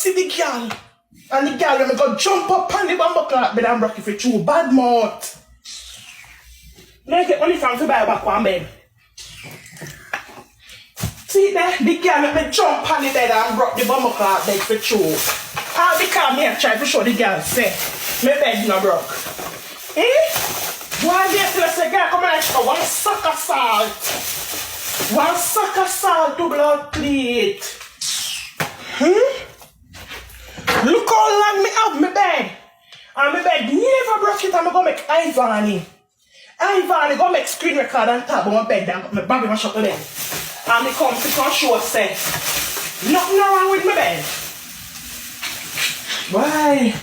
see the girl. And the girl them go jump up on the bumper clock bed and broke it for true. Bad mouth. Make it only from to buy back one bed. See there, the girl let me jump on the bed and broke the bumper clock bed for true. All because me try to show the girl say, my bed no broke. One day till I say, girl, come on, extra one sack of salt. One sack of salt to blood plate. Look how long me have my bed. And my bed never broke it and I go make Ivany. Ivany go make screen record and tab on my bed and my baby mash up the bed. And me come to show say, nothing wrong with my bed. Why?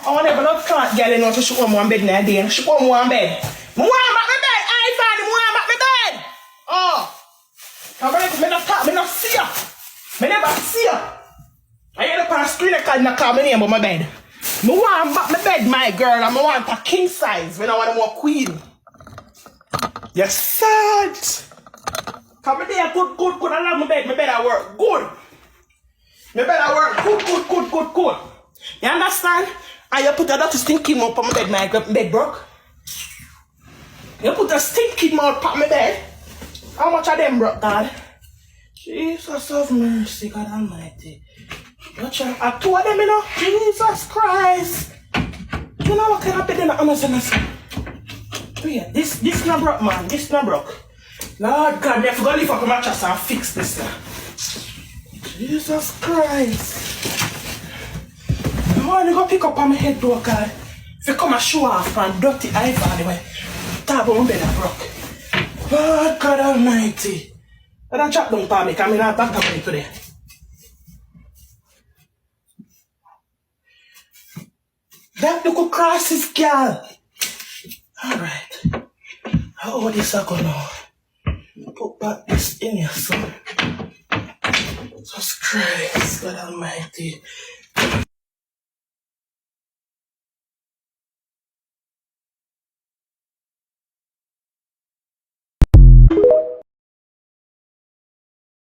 I never love can't get in to show on one bed in a day. Show on one bed. I want back my bed. Ivany, I want back my bed. Oh. I not see her. I never see her. I had a screen record and I call my name on my bed. I want back my bed, my girl, and I want a king size when I want a more queen. You're sad. Come there, good. I love my bed I work good. My bed I work good. You understand? And you put a dirty stinking mouth on my bed, my bed broke. You put a stinking mouth on my bed. How much of them broke, God? Jesus of mercy, God Almighty. Watch out, two of them, you know? Jesus Christ. You know what kind of bed in the Amazon? Yeah, this not broke, man. This not broke. Lord God, me have to go lift up my mattress and fix this now. Jesus Christ. I want to go pick up on my head door, God. If you come and show off and dirty Ivany anyway, tab on my bed and broke. Lord God Almighty. I don't drop down for me, because I'm not back up today. That little crosses, girl. Alright. How this I go now? Put back this in your son. Jesus Christ, God Almighty.